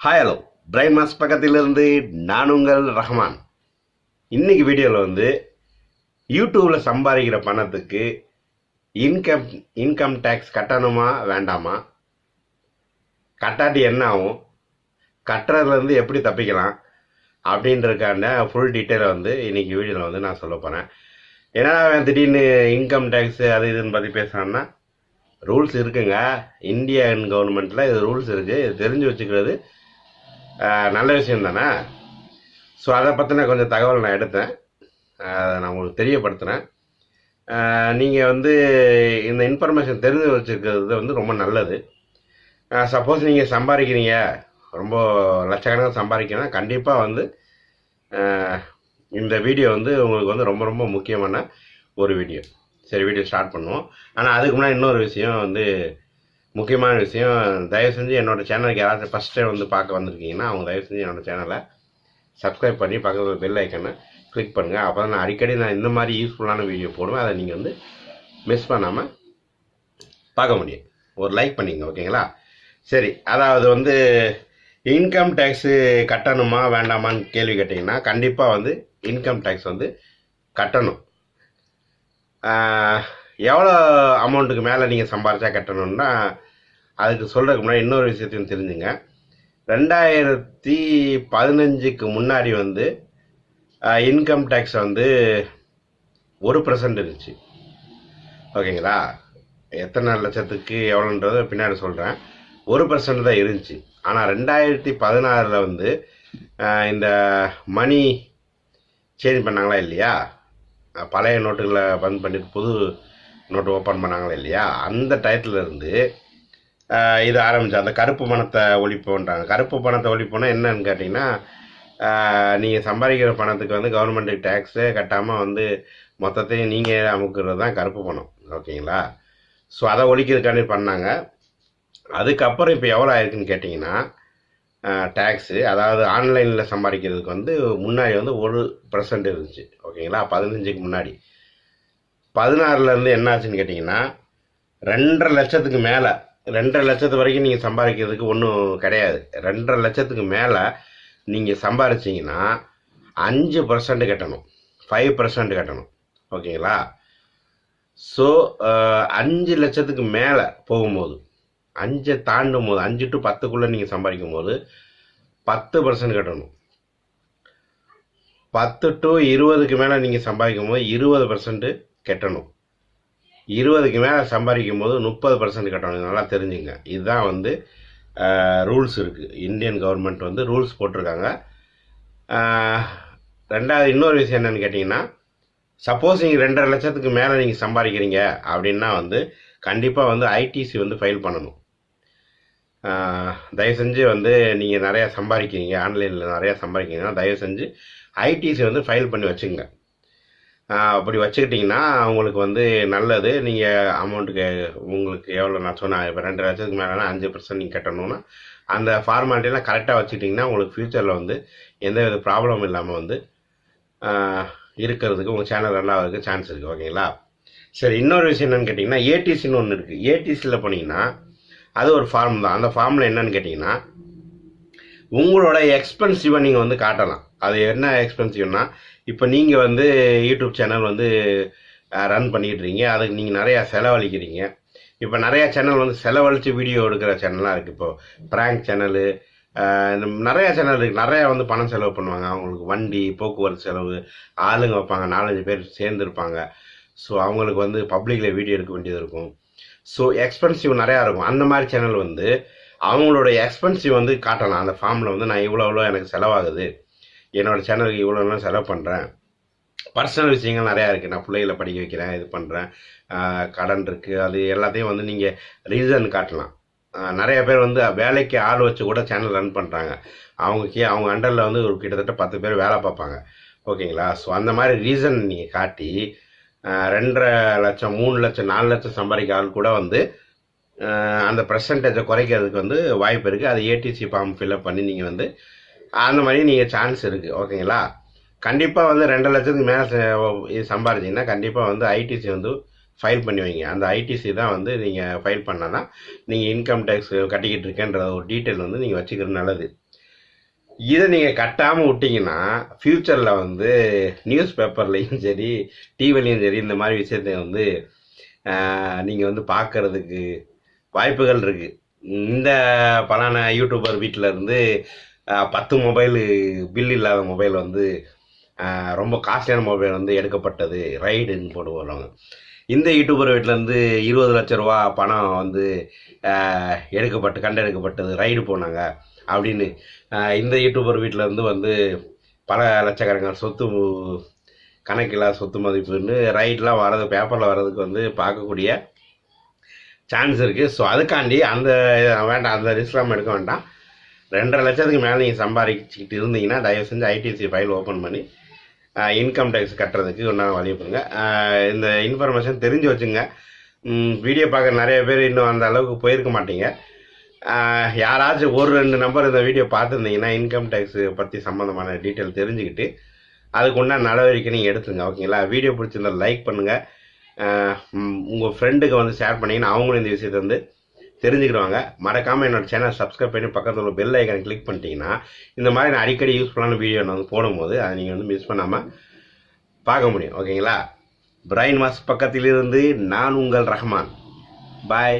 Hi hello brain mass பக்கத்திலிருந்து நான் உங்கள் ரஹ்மான். இன்னைக்கு வீடியோவில் யூடியூப்பில் சம்பாதிக்கிற பணத்துக்கு இன்கம் டேக்ஸ் கட்டணுமா வேண்டாமா, கட்டாட்டி என்ன ஆகும், கட்டுறதுலேருந்து எப்படி தப்பிக்கலாம் அப்படின்றதுக்கான ஃபுல் டீட்டெயிலை இன்னைக்கு வீடியோவில் நான் சொல்ல போகிறேன். ஏன்னா திடீர்னு இன்கம் டேக்ஸு அது இதுன்னு பற்றி பேசுகிறான்னா ரூல்ஸ் இருக்குங்க. இந்தியன் கவர்மெண்ட்டில் இது ரூல்ஸ் இருக்குது. இது தெரிஞ்சு வச்சுக்கிறது நல்ல விஷயம் தானே. ஸோ அதை பற்றின கொஞ்சம் தகவல் நான் எடுத்தேன், அதை நான் உங்களுக்கு தெரியப்படுத்துகிறேன். நீங்கள் இந்த இன்ஃபர்மேஷன் தெரிஞ்சு வச்சுருக்கிறது ரொம்ப நல்லது. சப்போஸ் நீங்கள் சம்பாதிக்கிறீங்க, ரொம்ப லட்சக்கணக்காக சம்பாதிக்கிறீங்கன்னா கண்டிப்பாக இந்த வீடியோ உங்களுக்கு ரொம்ப ரொம்ப முக்கியமான ஒரு வீடியோ. சரி, வீடியோ ஸ்டார்ட் பண்ணுவோம். ஆனால் அதுக்கு முன்னாடி இன்னொரு விஷயம் முக்கியமான விஷயம். தயவு செஞ்சு என்னோடய சேனலுக்கு யாராச்சும் ஃபஸ்ட் டைம் பார்க்க வந்திருக்கீங்கன்னா அவங்க தயவு செஞ்சு என்னோடய சேனலை சப்ஸ்கிரைப் பண்ணி பக்கத்தில் பெல் ஐக்கனை கிளிக் பண்ணுங்கள். அப்போ தான் நான் அடிக்கடி இந்த மாதிரி யூஸ்ஃபுல்லான வீடியோ போடுவேன். அதை நீங்கள் மிஸ் பண்ணாமல் பார்க்க முடியும். ஒரு லைக் பண்ணிங்க, ஓகேங்களா? சரி, அதாவது இன்கம் டேக்ஸு கட்டணுமா வேண்டாமான்னு கேள்வி கேட்டிங்கன்னா கண்டிப்பாக இன்கம் டேக்ஸ் கட்டணும். எவ்வளோ அமௌண்ட்டுக்கு மேலே நீங்கள் சம்பாரிச்சா கட்டணும்னா அதுக்கு சொல்கிறதுக்கு முன்னாடி இன்னொரு விஷயத்தையும் தெரிஞ்சுங்க. 2015க்கு முன்னாடி இன்கம் டேக்ஸ் 1% இருந்துச்சு, ஓகேங்களா? எத்தனை லட்சத்துக்கு எவ்வளோன்றதை பின்னாடி சொல்கிறேன். 1% தான் இருந்துச்சு. ஆனால் 2016 இந்த மணி சேஞ்ச் பண்ணாங்களா இல்லையா, பழைய நோட்டுகளை பந்த் பண்ணிட்டு புது நோட்டு ஓப்பன் பண்ணாங்களா இல்லையா, அந்த டயத்தில் இது ஆரம்பிச்சு அந்த கருப்பு பணத்தை ஒழிப்போன்றாங்க. கருப்பு பணத்தை ஒழிப்போன்னா என்னன்னு கேட்டிங்கன்னா, நீங்கள் சம்பாதிக்கிற பணத்துக்கு கவர்மெண்ட்டுக்கு டேக்ஸே கட்டாமல் மொத்தத்தையும் நீங்கள் அமுக்கிறது தான் கருப்பு பணம், ஓகேங்களா? ஸோ அதை ஒழிக்கிறதுக்காண்டி பண்ணாங்க. அதுக்கப்புறம் இப்போ எவ்வளோ ஆயிருக்குன்னு கேட்டிங்கன்னா டேக்ஸு, அதாவது ஆன்லைனில் சம்பாதிக்கிறதுக்கு முன்னாடி 1% இருந்துச்சு, ஓகேங்களா? 15க்கு முன்னாடி. 16லேருந்து என்ன ஆச்சுன்னு கேட்டிங்கன்னா 2.5 லட்சத்துக்கு மேலே, 2.5 லட்சத்து வரைக்கும் நீங்கள் சம்பாதிக்கிறதுக்கு ஒன்றும் கிடையாது. 2.5 லட்சத்துக்கு மேலே நீங்கள் சம்பாதிச்சிங்கன்னா 5% கட்டணும், 5% கட்டணும், ஓகேங்களா? ஸோ 5 லட்சத்துக்கு மேலே போகும்போது, 5 தாண்டும் போது, 5 to 10க்குள்ளே நீங்கள் சம்பாதிக்கும் போது 10% கட்டணும். 10 to 20க்கு மேலே நீங்கள் சம்பாதிக்கும் போது 20% கட்டணும். 20க்கு மேலே சம்பாதிக்கும் போது 30% கட்டணும். நல்லா தெரிஞ்சுங்க. இதுதான் ரூல்ஸ் இருக்குது. இந்தியன் கவர்மெண்ட் ரூல்ஸ் போட்டிருக்காங்க. ரெண்டாவது இன்னொரு விஷயம் என்னென்னு கேட்டிங்கன்னா, சப்போஸ் நீங்கள் 2.5 லட்சத்துக்கு மேலே நீங்கள் சம்பாதிக்கிறீங்க அப்படின்னா கண்டிப்பாக ஐடிசி ஃபைல் பண்ணணும். தயவு செஞ்சு நீங்கள் நிறையா சம்பாதிக்கிறீங்க, ஆன்லைனில் நிறையா சம்பாதிக்கிறீங்கன்னா தயவு செஞ்சு ஐடிசி ஃபைல் பண்ணி வச்சுங்க. அப்படி வச்சுக்கிட்டிங்கன்னா உங்களுக்கு நல்லது. நீங்கள் அமௌண்ட்டுக்கு உங்களுக்கு எவ்வளோ நான் சொன்னேன், இப்போ 2 லட்சத்துக்கு மேலேனா 5% நீங்கள் கட்டணும்னா அந்த ஃபார்மாலிட்டியெல்லாம் கரெக்டாக வச்சுக்கிட்டிங்கன்னா உங்களுக்கு ஃப்யூச்சரில் எந்த வித ப்ராப்ளம் இல்லாமல் இருக்கிறதுக்கு உங்கள் சேனல் நல்லா இருக்க சான்ஸ் இருக்குது, ஓகேங்களா? சரி, இன்னொரு விஷயம் என்னென்னு கேட்டிங்கன்னா ஏடிசின்னு ஒன்று இருக்குது. ஏடிசியில் போனீங்கன்னா அது ஒரு ஃபார்ம் தான். அந்த ஃபார்மில் என்னன்னு கேட்டிங்கன்னா உங்களோட எக்ஸ்பென்சிவை நீங்கள் காட்டலாம். அது என்ன எக்ஸ்பென்சிவ்னா, இப்போ நீங்கள் யூடியூப் சேனல் ரன் பண்ணிக்கிட்டுருக்கீங்க, அதுக்கு நீங்கள் நிறையா செலவழிக்கிறீங்க. இப்போ நிறையா சேனல் செலவழித்து வீடியோ எடுக்கிற சேனல்லாம் இருக்குது. இப்போது ப்ராங்க் சேனலு, இந்த நிறையா சேனல் இருக்குது. நிறையா பணம் செலவு பண்ணுவாங்க. அவங்களுக்கு வண்டி போக்குவரத்து செலவு, ஆளுங்க வைப்பாங்க, 4-5 பேர் சேர்ந்துருப்பாங்க. ஸோ அவங்களுக்கு பப்ளிக்கில் வீடியோ எடுக்க வேண்டியது இருக்கும். ஸோ எக்ஸ்பென்சிவ் நிறையா இருக்கும். அந்த மாதிரி சேனல் அவங்களோட எக்ஸ்பென்சிவ் காட்டலாம். அந்த ஃபார்மில் நான் இவ்வளோ எனக்கு செலவாகுது, என்னோடய சேனலுக்கு இவ்வளோ செலவு பண்ணுறேன், பர்சனல் விஷயங்கள் நிறையா இருக்குது, நான் பிள்ளைகளை படிக்க வைக்கிறேன், இது பண்ணுறேன், கடன் இருக்குது, அது எல்லாத்தையும் நீங்கள் ரீசன் காட்டலாம். நிறைய பேர் வேலைக்கு ஆள் வச்சு கூட சேனல் ரன் பண்ணுறாங்க. அவங்க அண்டரில் ஒரு கிட்டத்தட்ட 10 பேர் வேலை பார்ப்பாங்க, ஓகேங்களா? ஸோ அந்த மாதிரி ரீசன் நீங்கள் காட்டி 2.5 லட்சம் 3 லட்சம் 4 லட்சம் சம்பாதிக்க ஆள் கூட அந்த பர்சன்டேஜை குறைக்கிறதுக்கு வாய்ப்பு இருக்குது. அது ஏடிசி ஃபார்ம் ஃபில்அப் பண்ணி நீங்கள் அந்த மாதிரி நீங்கள் சான்ஸ் இருக்குது, ஓகேங்களா? கண்டிப்பாக 2 லட்சத்துக்கு மேலே சம்பாதிச்சிங்கன்னா கண்டிப்பாக ஐடிசி ஃபைல் பண்ணி வைங்க. அந்த ஐடிசி தான் நீங்கள் ஃபைல் பண்ணால் தான் நீங்கள் இன்கம் டேக்ஸ் கட்டிக்கிட்டு இருக்கேன்ற ஒரு டீட்டெயில் நீங்கள் வச்சுக்கிறது நல்லது. இதை நீங்கள் கட்டாமல் விட்டீங்கன்னா ஃப்யூச்சரில் வந்து நியூஸ் பேப்பர்லேயும் சரி டிவிலையும் சரி இந்த மாதிரி விஷயத்தை வந்து நீங்கள் வந்து பார்க்கறதுக்கு வாய்ப்புகள் இருக்குது. இந்த பலான யூடியூபர் வீட்டில் இருந்து 10 மொபைலு பில் இல்லாத மொபைல் வந்து ரொம்ப காஸ்ட்லியான மொபைல் வந்து எடுக்கப்பட்டது ரைடுன்னு போட்டு வருவாங்க. இந்த யூடியூபர் வீட்டிலேருந்து 20 லட்ச ரூபா பணம் வந்து கண்டெடுக்கப்பட்டது ரைடு போனாங்க அப்படின்னு இந்த யூடியூபர் வீட்டிலேருந்து வந்து பல லட்சக்கணக்கான சொத்து கணக்கில்லாத சொத்து மதிப்புன்னு ரைட்லாம் வர்றது பேப்பரில் வர்றதுக்கு வந்து பார்க்கக்கூடிய சான்ஸ் இருக்குது. ஸோ அதுக்காண்டி வேண்டாம், அந்த ரிஸ்க்லாம் எடுக்க வேண்டாம். 2.5 லட்சத்துக்கு மேலே நீங்கள் சம்பாதிச்சுக்கிட்டு இருந்தீங்கன்னா தயவு செஞ்சு ஐடிசி ஃபைல் ஓப்பன் பண்ணி இன்கம் டேக்ஸ் கட்டுறதுக்கு ஒன்றா வழி பண்ணுங்க. இந்த இன்ஃபர்மேஷன் தெரிஞ்சு வச்சுங்க. வீடியோ பார்க்குற நிறைய பேர் இன்னும் அந்த அளவுக்கு போயிருக்க மாட்டீங்க. யாராச்சும் 1-2 நம்பர் இந்த வீடியோ பார்த்துருந்தீங்கன்னா இன்கம் டேக்ஸ் பற்றி சம்மந்தமான டீட்டெயில் தெரிஞ்சுக்கிட்டு அதுக்கு உண்டான நடவடிக்கை நீங்கள் எடுத்துங்க. ஓகேங்களா? வீடியோ பிடிச்சிருந்தா லைக் பண்ணுங்கள். உங்கள் ஃப்ரெண்டுக்கு வந்து ஷேர் பண்ணிங்கன்னா அவங்களும் இந்த விஷயத்தை வந்து தெரிஞ்சுக்கிடுவாங்க. மறக்காமல் என்னோட சேனல் சப்ஸ்கிரைப் பண்ணி பக்கத்தில் உள்ள பெல் ஐக்கானை கிளிக் பண்ணிட்டீங்கன்னா இந்த மாதிரி நான் அடிக்கடி யூஸ்ஃபுல்லான வீடியோ நான் வந்து போடும்போது அதை நீங்கள் வந்து மிஸ் பண்ணாமல் பார்க்க முடியும். ஓகேங்களா? பிரைன் வாஷ் பக்கத்திலிருந்து நான் உங்கள் ரஹ்மான். பாய்.